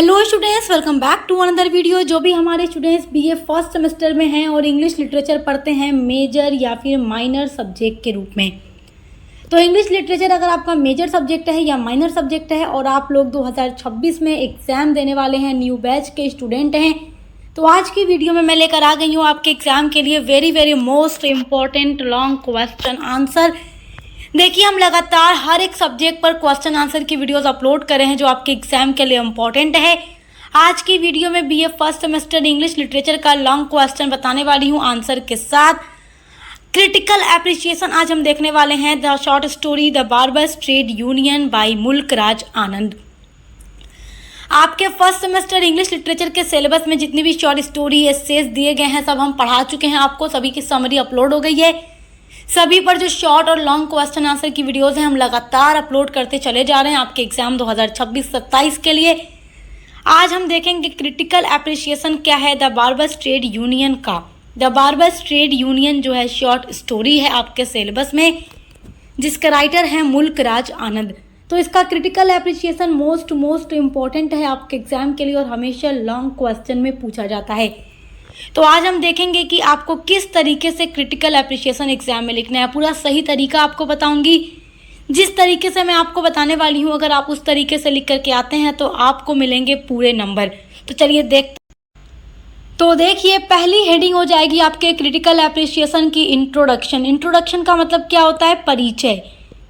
Hello students, welcome back to another video. जो भी हमारे स्टूडेंट्स बीए फर्स्ट सेमेस्टर में हैं और इंग्लिश लिटरेचर पढ़ते हैं मेजर या फिर माइनर सब्जेक्ट के रूप में, तो इंग्लिश लिटरेचर अगर आपका मेजर सब्जेक्ट है या माइनर सब्जेक्ट है और आप लोग 2026 में एग्ज़ाम देने वाले हैं, न्यू बैच के स्टूडेंट हैं, तो आज की वीडियो में मैं लेकर आ गई हूँ आपके एग्ज़ाम के लिए very most important long question answer. देखिए, हम लगातार हर एक सब्जेक्ट पर क्वेश्चन आंसर की वीडियोस अपलोड कर रहे हैं जो आपके एग्जाम के लिए इम्पॉर्टेंट है। आज की वीडियो में BA first semester English literature का लॉन्ग क्वेश्चन बताने वाली हूं आंसर के साथ। क्रिटिकल एप्रिसिएशन आज हम देखने वाले हैं the short story the barber's trade union by Mulk Raj Anand. आपके फर्स्ट सेमेस्टर इंग्लिश लिटरेचर के सिलेबस में जितनी भी शॉर्ट स्टोरी एसेज दिए गए हैं सब हम पढ़ा चुके हैं आपको, सभी की समरी अपलोड हो गई है। सभी पर जो शॉर्ट और लॉन्ग क्वेश्चन आंसर की वीडियोस हैं हम लगातार अपलोड करते चले जा रहे हैं आपके एग्जाम 2026-27 के लिए। आज हम देखेंगे क्रिटिकल एप्रिसिएशन क्या है द बार्बर्स ट्रेड यूनियन का। द बार्बर्स ट्रेड यूनियन जो है शॉर्ट स्टोरी है आपके सिलेबस में, जिसका राइटर है मुल्क राज आनंद। तो इसका क्रिटिकल एप्रिसिएशन मोस्ट इम्पॉर्टेंट है आपके एग्जाम के लिए और हमेशा लॉन्ग क्वेश्चन में पूछा जाता है। तो आज हम देखेंगे कि आपको किस तरीके से क्रिटिकल एप्रिसिएशन एग्जाम में लिखना है। पूरा सही तरीका आपको बताऊंगी। जिस तरीके से मैं आपको बताने वाली हूं, अगर आप उस तरीके से लिख करके आते हैं तो आपको मिलेंगे पूरे नंबर। तो चलिए देखिए, पहली हेडिंग हो जाएगी आपके क्रिटिकल एप्रिसिएशन की इंट्रोडक्शन। इंट्रोडक्शन का मतलब क्या होता है? परिचय।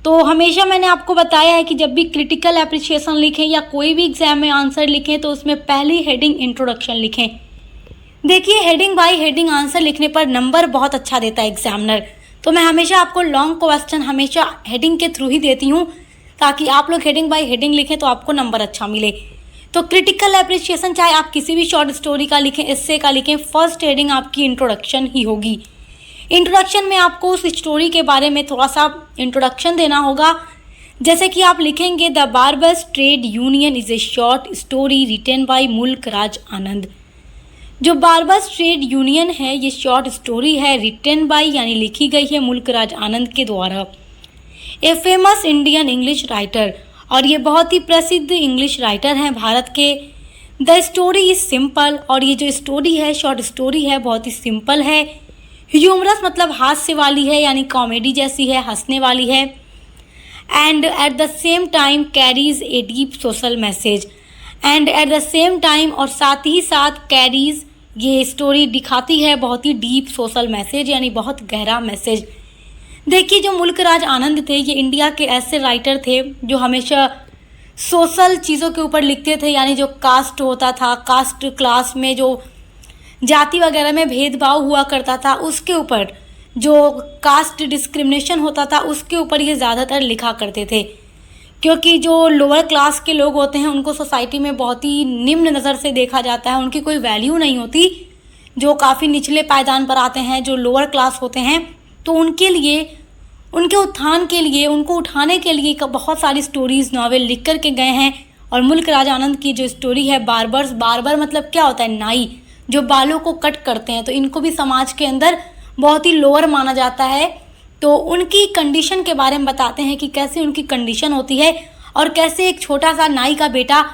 तो हमेशा मैंने आपको बताया है कि जब भी क्रिटिकल एप्रिसिएशन लिखें या कोई भी एग्जाम में आंसर लिखें तो उसमें पहली हेडिंग इंट्रोडक्शन लिखें। देखिए, हेडिंग बाय हेडिंग आंसर लिखने पर नंबर बहुत अच्छा देता है एग्जामिनर। तो मैं हमेशा आपको लॉन्ग क्वेश्चन हमेशा हेडिंग के थ्रू ही देती हूँ ताकि आप लोग हेडिंग बाय हेडिंग लिखें तो आपको नंबर अच्छा मिले। तो क्रिटिकल एप्रिसिएशन चाहे आप किसी भी शॉर्ट स्टोरी का लिखें, एस्से का लिखें, फर्स्ट हेडिंग आपकी इंट्रोडक्शन ही होगी। इंट्रोडक्शन में आपको उस स्टोरी के बारे में थोड़ा सा इंट्रोडक्शन देना होगा। जैसे कि आप लिखेंगे the barber's trade union is a short story written by Mulk Raj Anand. जो बार्बर्स ट्रेड यूनियन है ये शॉर्ट स्टोरी है, रिटन बाय यानी लिखी गई है मुल्क राज आनंद के द्वारा, a famous Indian English writer, और ये बहुत ही प्रसिद्ध इंग्लिश राइटर हैं भारत के। द स्टोरी इज सिंपल, और ये जो स्टोरी है शॉर्ट स्टोरी है बहुत ही सिंपल है। ह्यूमरस मतलब हास्य वाली है, यानी कॉमेडी जैसी है, हंसने वाली है। And at the same time carries a deep social message. And at the same time, और साथ ही साथ कैरीज, ये स्टोरी दिखाती है बहुत ही डीप सोशल मैसेज, यानी बहुत गहरा मैसेज। देखिए, जो मुल्क राज आनंद थे ये इंडिया के ऐसे राइटर थे जो हमेशा सोशल चीज़ों के ऊपर लिखते थे, यानी जो कास्ट होता था, कास्ट क्लास में जो जाति वगैरह में भेदभाव हुआ करता था उसके ऊपर, जो कास्ट डिस्क्रिमिनेशन होता था उसके ऊपर ये ज़्यादातर लिखा करते थे। क्योंकि जो लोअर क्लास के लोग होते हैं उनको सोसाइटी में बहुत ही निम्न नज़र से देखा जाता है, उनकी कोई वैल्यू नहीं होती। जो काफ़ी निचले पायदान पर आते हैं, जो लोअर क्लास होते हैं, तो उनके लिए, उनके उत्थान के लिए, उनको उठाने के लिए बहुत सारी स्टोरीज़ नॉवेल लिख कर के गए हैं। और मुल्क राज आनंद की जो स्टोरी है बार्बर्स, बार्बर मतलब क्या होता है? नाई, जो बालों को कट करते हैं, तो इनको भी समाज के अंदर बहुत ही लोअर माना जाता है। तो उनकी कंडीशन के बारे में बताते हैं कि कैसे उनकी कंडीशन होती है और कैसे एक छोटा सा नाई का बेटा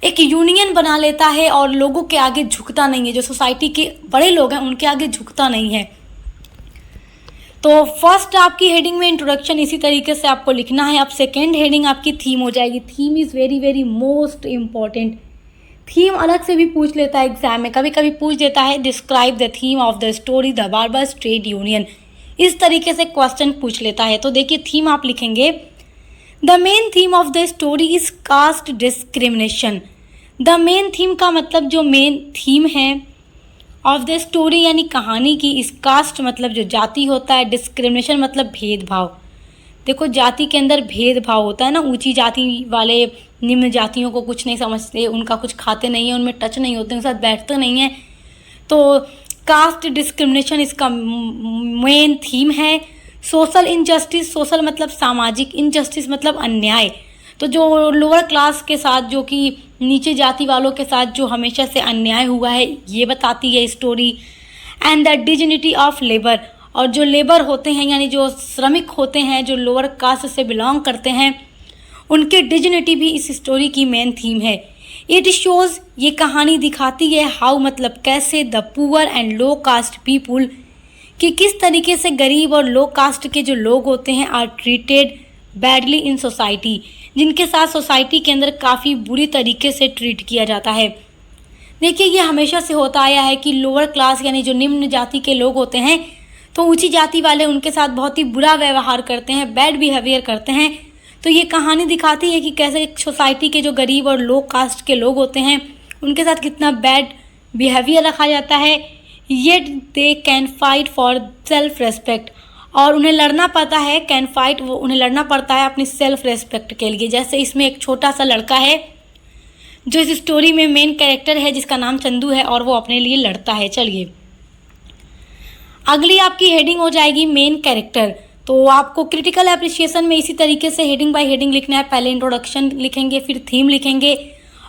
एक यूनियन बना लेता है और लोगों के आगे झुकता नहीं है, जो सोसाइटी के बड़े लोग हैं उनके आगे झुकता नहीं है। तो फर्स्ट आपकी हेडिंग में इंट्रोडक्शन इसी तरीके से आपको लिखना है। अब सेकेंड हेडिंग आपकी थीम हो जाएगी। Theme is very most important. Theme अलग से भी पूछ लेता है एग्जाम में, कभी कभी पूछ देता है describe the theme of the story the barber's trade union, इस तरीके से क्वेश्चन पूछ लेता है। तो देखिए, थीम आप लिखेंगे the main theme of the story is caste discrimination. The main theme का मतलब जो मेन थीम है ऑफ द स्टोरी यानी कहानी की, इस कास्ट मतलब जो जाति होता है, डिस्क्रिमिनेशन मतलब भेदभाव। देखो, जाति के अंदर भेदभाव होता है ना, ऊंची जाति वाले निम्न जातियों को कुछ नहीं समझते, उनका कुछ खाते नहीं हैं, उनमें टच नहीं होते, उनके साथ बैठते नहीं हैं। तो कास्ट डिस्क्रिमिनेशन इसका मेन थीम है। सोशल इनजस्टिस, सोशल मतलब सामाजिक, इनजस्टिस मतलब अन्याय। तो जो लोअर क्लास के साथ, जो कि नीचे जाति वालों के साथ जो हमेशा से अन्याय हुआ है ये बताती है story. And the dignity of labour, और जो लेबर होते हैं यानी जो श्रमिक होते हैं, जो लोअर कास्ट से बिलोंग करते हैं, उनकी डिग्निटी भी इस स्टोरी की मेन थीम है। इट शोज, ये कहानी दिखाती है हाउ मतलब कैसे the poor and low caste people, कि किस तरीके से गरीब और लो कास्ट के जो लोग होते हैं are treated badly in society, जिनके साथ सोसाइटी के अंदर काफ़ी बुरी तरीके से ट्रीट किया जाता है। देखिए ये हमेशा से होता आया है कि लोअर क्लास यानी जो निम्न जाति के लोग होते हैं तो ऊंची जाति वाले उनके साथ बहुत ही बुरा व्यवहार करते हैं, बैड बिहेवियर करते हैं। तो ये कहानी दिखाती है कि कैसे सोसाइटी के जो गरीब और लो कास्ट के लोग होते हैं उनके साथ कितना बैड बिहेवियर रखा जाता है। Yet they can fight for self respect, और उन्हें लड़ना पड़ता है, कैन फाइट, वो उन्हें लड़ना पड़ता है अपनी सेल्फ रेस्पेक्ट के लिए। जैसे इसमें एक छोटा सा लड़का है जो इस स्टोरी में मेन कैरेक्टर है जिसका नाम चंदू है और वो अपने लिए लड़ता है। चलिए अगली आपकी हेडिंग हो जाएगी मेन कैरेक्टर। तो आपको क्रिटिकल एप्रिसिएशन में इसी तरीके से हेडिंग बाय हेडिंग लिखना है। पहले इंट्रोडक्शन लिखेंगे, फिर थीम लिखेंगे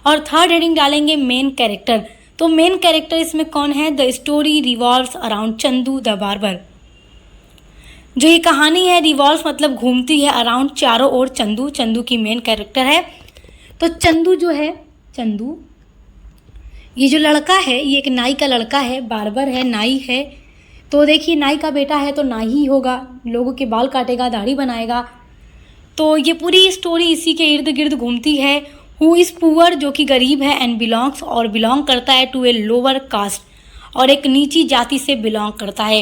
और थर्ड हेडिंग डालेंगे मेन कैरेक्टर। तो मेन कैरेक्टर इसमें कौन है? The story revolves around Chandu the barber. जो ये कहानी है रिवॉल्व्स मतलब घूमती है अराउंड, चारों ओर चंदू, चंदू की मेन कैरेक्टर है। तो चंदू जो है, चंदू ये जो लड़का है ये एक नाई का लड़का है, बार्बर है, नाई है। तो देखिए नाई का बेटा है तो नाई ही होगा, लोगों के बाल काटेगा, दाढ़ी बनाएगा। तो ये पूरी स्टोरी इसी के इर्द गिर्द घूमती है। हु इज़ पुअर, जो कि गरीब है, एंड बिलोंग्स, और बिलोंग करता है टू ए लोअर कास्ट, और एक नीची जाति से बिलोंग करता है।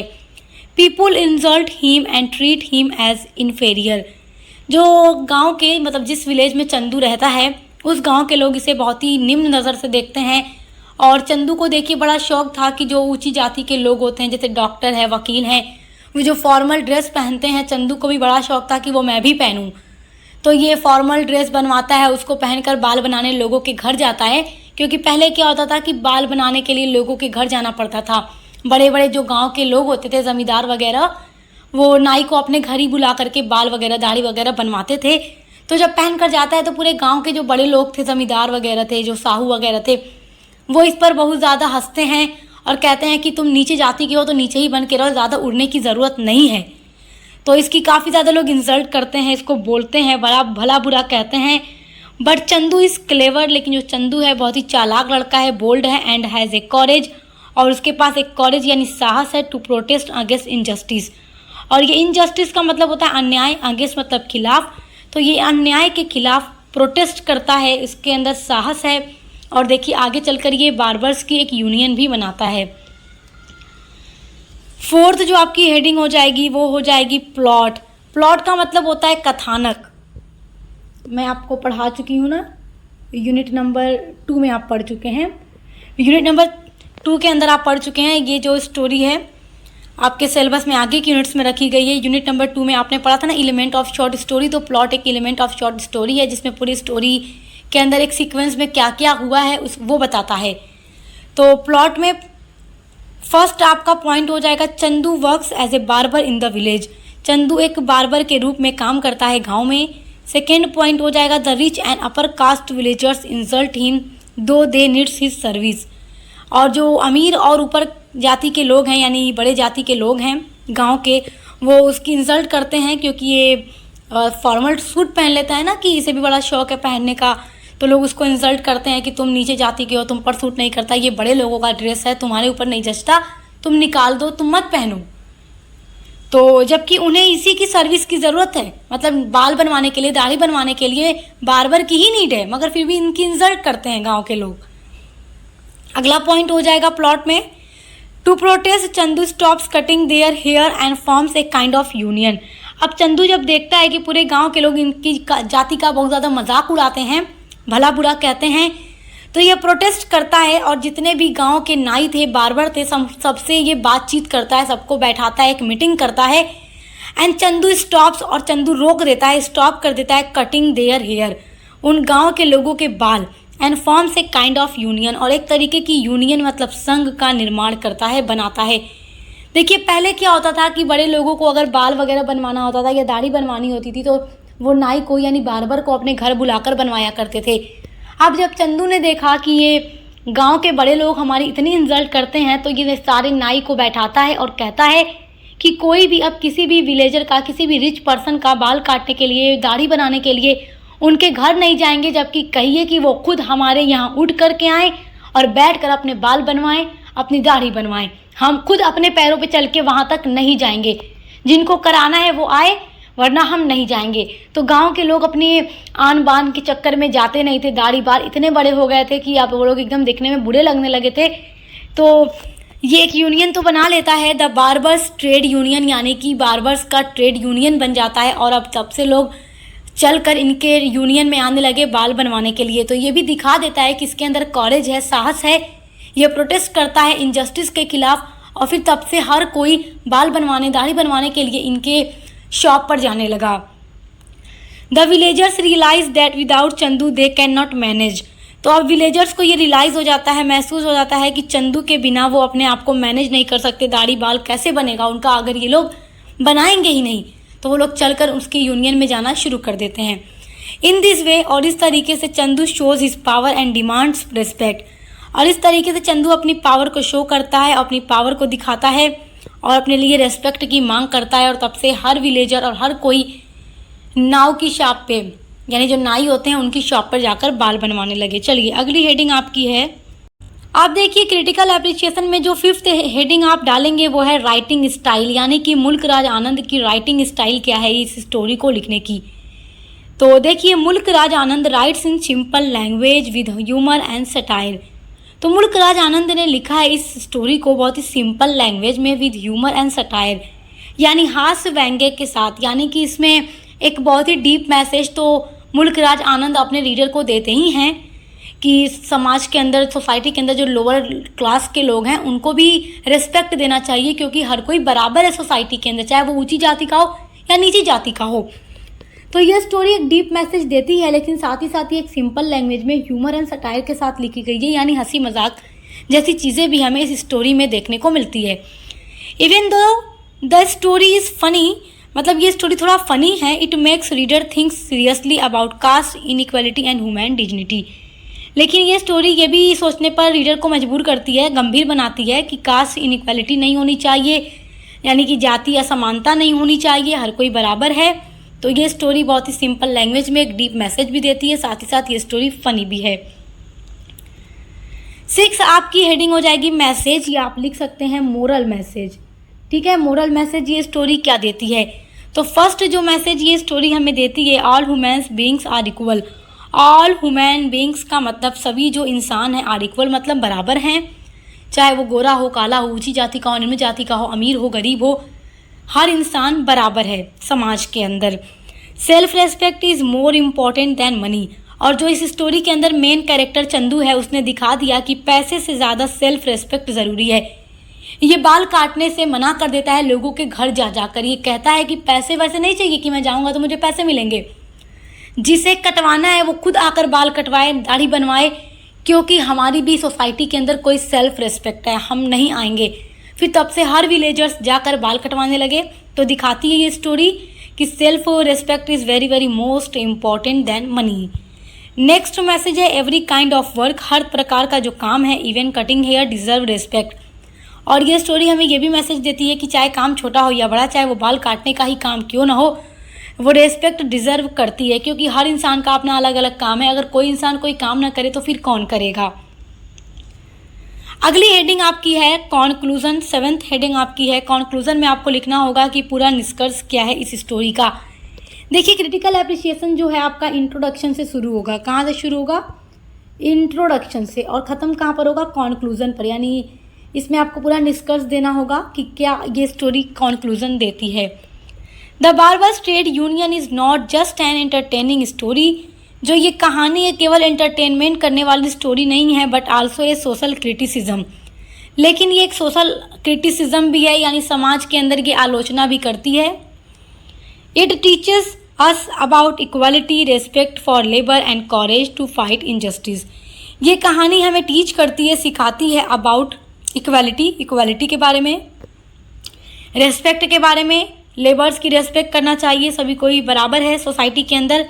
People insult him and treat him as inferior. जो गांव के मतलब जिस विलेज में चंदू रहता है उस गांव के लोग इसे बहुत ही निम्न नज़र से देखते हैं। और चंदू को देखिए बड़ा शौक था कि जो ऊंची जाति के लोग होते हैं जैसे डॉक्टर है, वकील हैं, वो जो फॉर्मल ड्रेस पहनते हैं, चंदू को भी बड़ा शौक था कि वो मैं भी पहनूं। तो ये फॉर्मल ड्रेस बनवाता है, उसको पहनकर बाल बनाने लोगों के घर जाता है। क्योंकि पहले क्या होता था कि बाल बनाने के लिए लोगों के घर जाना पड़ता था। बड़े बड़े जो गांव के लोग होते थे, ज़मींदार वगैरह, वो नाई को अपने घर ही बुला करके बाल वगैरह, दाढ़ी वगैरह बनवाते थे। तो जब पहन कर जाता है तो पूरे गांव के जो बड़े लोग थे, ज़मींदार वगैरह थे, जो साहू वगैरह थे, वो इस पर बहुत ज़्यादा हंसते हैं और कहते हैं कि तुम नीचे जाति के हो तो नीचे ही बन के रहो, ज़्यादा उड़ने की ज़रूरत नहीं है। तो इसकी काफ़ी ज़्यादा लोग इंसल्ट करते हैं, इसको बोलते हैं, बड़ा भला बुरा कहते हैं। बट चंदू इज़ क्लेवर, लेकिन जो चंदू है बहुत ही चालाक लड़का है, बोल्ड है, एंड हैज़ ए कॉरेज, और उसके पास एक कॉरेज यानी साहस है, टू प्रोटेस्ट अगेंस्ट इनजस्टिस। और ये इनजस्टिस का मतलब होता है अन्याय, अगेंस्ट मतलब खिलाफ। तो ये अन्याय के खिलाफ प्रोटेस्ट करता है, इसके अंदर साहस है। और देखिए आगे चलकर ये बार्बर्स की एक यूनियन भी बनाता है। फोर्थ जो आपकी हेडिंग हो जाएगी वो हो जाएगी प्लॉट। प्लॉट का मतलब होता है कथानक। मैं आपको पढ़ा चुकी हूँ ना, यूनिट नंबर 2 में आप पढ़ चुके हैं, यूनिट नंबर 2 के अंदर आप पढ़ चुके हैं। ये जो स्टोरी है आपके सिलेबस में आगे की यूनिट्स में रखी गई है। यूनिट नंबर 2 में आपने पढ़ा था ना एलिमेंट ऑफ शॉर्ट स्टोरी। तो प्लॉट एक एलिमेंट ऑफ शॉर्ट स्टोरी है जिसमें पूरी स्टोरी के अंदर एक सीक्वेंस में क्या क्या हुआ है वो बताता है। तो प्लॉट में फर्स्ट आपका पॉइंट हो जाएगा Chandu works as a barber in the village. Chandu एक बार्बर के रूप में काम करता है गांव में। सेकेंड पॉइंट हो जाएगा the rich and upper caste villagers insult him दो दे नीड्स हिज सर्विस। और जो अमीर और ऊपर जाति के लोग हैं यानी बड़े जाति के लोग हैं गांव के, वो उसकी इंसल्ट करते हैं क्योंकि ये फॉर्मल सूट पहन लेता है ना, कि इसे भी बड़ा शौक है पहनने का। तो लोग उसको इंसल्ट करते हैं कि तुम नीचे जाति के हो, तुम पर सूट नहीं करता, ये बड़े लोगों का ड्रेस है, तुम्हारे ऊपर नहीं जचता, तुम निकाल दो, तुम मत पहनो। तो जबकि उन्हें इसी की सर्विस की ज़रूरत है, मतलब बाल बनवाने के लिए, दाढ़ी बनवाने के लिए बार्बर की ही नीड है, मगर फिर भी इनकी इंसल्ट करते हैं गाँव के लोग। अगला पॉइंट हो जाएगा प्लॉट में to protest Chandu stops cutting their hair and forms a kind of union. अब चंदू जब देखता है कि पूरे गांव के लोग इनकी जाति का बहुत ज़्यादा मजाक उड़ाते हैं, भला बुरा कहते हैं, तो ये प्रोटेस्ट करता है और जितने भी गांव के नाई थे, बार्बर थे, सबसे ये बातचीत करता है, सबको बैठाता है, एक मीटिंग करता है। एंड चंदू स्टॉप्स, और चंदू रोक देता है, स्टॉप कर देता है कटिंग देयर हेयर, उन गांव के लोगों के बाल। And forms a kind of union, और एक तरीके की यूनियन मतलब संघ का निर्माण करता है, बनाता है। देखिए पहले क्या होता था कि बड़े लोगों को अगर बाल वगैरह बनवाना होता था या दाढ़ी बनवानी होती थी तो वो नाई को यानी बार्बर को अपने घर बुलाकर बनवाया करते थे। अब जब चंदू ने देखा कि ये गांव के बड़े लोग हमारी इतनी इंसल्ट करते हैं तो ये सारे नाई को बैठाता है और कहता है कि कोई भी अब किसी भी विलेजर का, किसी भी रिच पर्सन का बाल काटने के लिए, दाढ़ी बनाने के लिए उनके घर नहीं जाएंगे, जबकि कहिए कि वो खुद हमारे यहाँ उड़ कर के आएँ और बैठ कर अपने बाल बनवाएं, अपनी दाढ़ी बनवाएं। हम खुद अपने पैरों पे चल के वहाँ तक नहीं जाएंगे। जिनको कराना है वो आए, वरना हम नहीं जाएंगे। तो गांव के लोग अपनी आन बान के चक्कर में जाते नहीं थे। दाढ़ी बाल इतने बड़े हो गए थे कि अब वो लोग एकदम दिखने में बुरे लगने लगे थे। तो ये एक यूनियन तो बना लेता है, द बार्बर्स ट्रेड यूनियन, यानी कि बार्बर्स का ट्रेड यूनियन बन जाता है। और अब तब से लोग चल कर इनके यूनियन में आने लगे बाल बनवाने के लिए। तो ये भी दिखा देता है कि इसके अंदर कॉरेज है, साहस है, ये प्रोटेस्ट करता है इनजस्टिस के खिलाफ। और फिर तब से हर कोई बाल बनवाने, दाढ़ी बनवाने के लिए इनके शॉप पर जाने लगा। The villagers realise that without Chandu they can not manage. तो अब विलेजर्स को ये रियलाइज़ हो जाता है, महसूस हो जाता है कि चंदू के बिना वो अपने आप को मैनेज नहीं कर सकते। दाढ़ी बाल कैसे बनेगा उनका अगर ये लोग बनाएंगे ही नहीं। तो वो लोग चलकर उसकी यूनियन में जाना शुरू कर देते हैं। इन दिस वे, और इस तरीके से Chandu shows his power and demands respect. और इस तरीके से चंदू अपनी पावर को शो करता है, अपनी पावर को दिखाता है और अपने लिए रेस्पेक्ट की मांग करता है। और तब से हर विलेजर और हर कोई नाव की शॉप पे, यानी जो नाई होते हैं उनकी शॉप पर जाकर बाल बनवाने लगे। चलिए अगली हेडिंग आपकी है, आप देखिए क्रिटिकल एप्रिसिएशन में जो 5th हेडिंग आप डालेंगे वो है राइटिंग स्टाइल, यानी कि मुल्क राज आनंद की राइटिंग स्टाइल क्या है इस स्टोरी को लिखने की। तो देखिए, Mulk Raj Anand writes in simple language with humour and satire. तो मुल्क राज आनंद ने लिखा है इस स्टोरी को बहुत ही सिंपल लैंग्वेज में विद ह्यूमर एंड सटायर, यानी हास्य व्यंग्य के साथ। यानी कि इसमें एक बहुत ही डीप मैसेज तो मुल्क राज आनंद अपने रीडर को देते ही हैं कि समाज के अंदर, सोसाइटी के अंदर जो लोअर क्लास के लोग हैं उनको भी रिस्पेक्ट देना चाहिए, क्योंकि हर कोई बराबर है सोसाइटी के अंदर, चाहे वो ऊंची जाति का हो या नीची जाति का हो। तो ये स्टोरी एक डीप मैसेज देती है, लेकिन साथ ही एक सिंपल लैंग्वेज में ह्यूमर एंड सटायर के साथ लिखी गई है, यानी हंसी मजाक जैसी चीज़ें भी हमें इस स्टोरी में देखने को मिलती है। Even though the story is funny, मतलब ये स्टोरी थोड़ा फनी है, it makes reader think seriously about cast inequality and human dignity. लेकिन ये स्टोरी ये भी सोचने पर रीडर को मजबूर करती है, गंभीर बनाती है कि कास्ट इनइक्वालिटी नहीं होनी चाहिए, यानी कि जाति असमानता नहीं होनी चाहिए, हर कोई बराबर है। तो ये स्टोरी बहुत ही सिंपल लैंग्वेज में एक डीप मैसेज भी देती है, साथ ही साथ ये स्टोरी फनी भी है। 6 आपकी हेडिंग हो जाएगी मैसेज, या आप लिख सकते हैं मोरल मैसेज। ठीक है, मोरल मैसेज ये स्टोरी क्या देती है। तो फर्स्ट जो मैसेज ये स्टोरी हमें देती है, all humans beings are equal. All human beings का मतलब सभी जो इंसान हैं, आर इक्वल मतलब बराबर हैं, चाहे वो गोरा हो, काला हो, ऊंची जाति का हो, निम्न जाति का हो, अमीर हो, गरीब हो, हर इंसान बराबर है समाज के अंदर। Self respect is more important than money. और जो इस स्टोरी के अंदर मेन कैरेक्टर चंदू है, उसने दिखा दिया कि पैसे से ज़्यादा सेल्फ रेस्पेक्ट ज़रूरी है। ये बाल काटने से मना कर देता है लोगों के घर जा जाकर, ये कहता है कि पैसे वैसे नहीं चाहिए कि मैं जाऊँगा तो मुझे पैसे मिलेंगे, जिसे कटवाना है वो खुद आकर बाल कटवाए, दाढ़ी बनवाए, क्योंकि हमारी भी सोसाइटी के अंदर कोई सेल्फ रेस्पेक्ट है, हम नहीं आएंगे। फिर तब से हर विलेजर्स जाकर बाल कटवाने लगे। तो दिखाती है ये स्टोरी कि self respect is very very most important than money. Next message है एवरी काइंड ऑफ वर्क, हर प्रकार का जो काम है, even cutting hair deserve respect. और ये स्टोरी हमें ये भी मैसेज देती है कि चाहे काम छोटा हो या बड़ा, चाहे वो बाल काटने का ही काम क्यों ना हो, वो रेस्पेक्ट डिजर्व करती है, क्योंकि हर इंसान का अपना अलग अलग काम है। अगर कोई इंसान कोई काम ना करे तो फिर कौन करेगा। अगली हेडिंग आपकी है कॉन्क्लूजन। 7th हेडिंग आपकी है कॉन्क्लूजन में आपको लिखना होगा कि पूरा निष्कर्ष क्या है इस स्टोरी का। देखिए, क्रिटिकल एप्रिसिएशन जो है आपका इंट्रोडक्शन से शुरू होगा। कहाँ से शुरू होगा? इंट्रोडक्शन से, और ख़त्म कहाँ पर होगा? कॉन्क्लूजन पर। यानी इसमें आपको पूरा निष्कर्ष देना होगा कि क्या ये स्टोरी कॉन्क्लूजन देती है। The barber's trade union is not just an entertaining story. जो ये कहानी है केवल एंटरटेनमेंट करने वाली स्टोरी नहीं है, but also a social criticism. लेकिन ये एक सोशल क्रिटिसिज्म भी है, यानी समाज के अंदर की आलोचना भी करती है। It teaches us about equality, respect for labour and courage to fight injustice. ये कहानी हमें टीच करती है, सिखाती है अबाउट इक्वालिटी के बारे में, रेस्पेक्ट के बारे में, लेबर्स की रेस्पेक्ट करना चाहिए, सभी कोई बराबर है सोसाइटी के अंदर,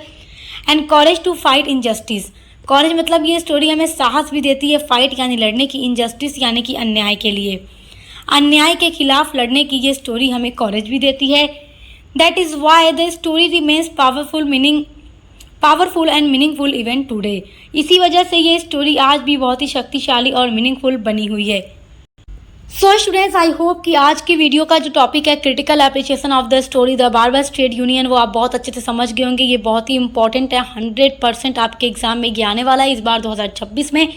and courage to fight injustice. कॉरेज मतलब ये स्टोरी हमें साहस भी देती है, फाइट यानी लड़ने की, इनजस्टिस यानी कि अन्याय के लिए, अन्याय के खिलाफ लड़ने की ये स्टोरी हमें कॉरेज भी देती है। That is why the story remains powerful, meaning powerful and meaningful event today. इसी वजह से ये स्टोरी आज भी बहुत ही शक्तिशाली और मीनिंगफुल बनी हुई है। सो स्टूडेंट्स, आई होप कि आज की वीडियो का जो टॉपिक है critical appreciation of the story the barber's trade union, वो आप बहुत अच्छे से समझ गए होंगे। ये बहुत ही इंपॉर्टेंट है, 100% आपके एग्जाम में ये आने वाला है इस बार 2026 में।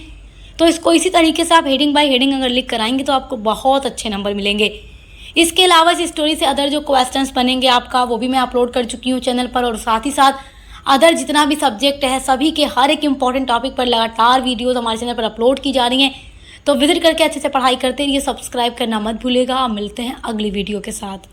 तो इसको इसी तरीके से आप हेडिंग बाय हेडिंग अगर लिख कर आएंगे तो आपको बहुत अच्छे नंबर मिलेंगे। इसके अलावा इस स्टोरी से अदर जो क्वेश्चंस बनेंगे आपका, वो भी मैं अपलोड कर चुकी हूँ चैनल पर, और साथ ही साथ अदर जितना भी सब्जेक्ट है सभी के हर एक इंपॉर्टेंट टॉपिक पर लगातार वीडियोस हमारे चैनल पर अपलोड की जा रही हैं। तो विजिट करके अच्छे से पढ़ाई करते रहिए, सब्सक्राइब करना मत भूलिएगा। मिलते हैं अगली वीडियो के साथ।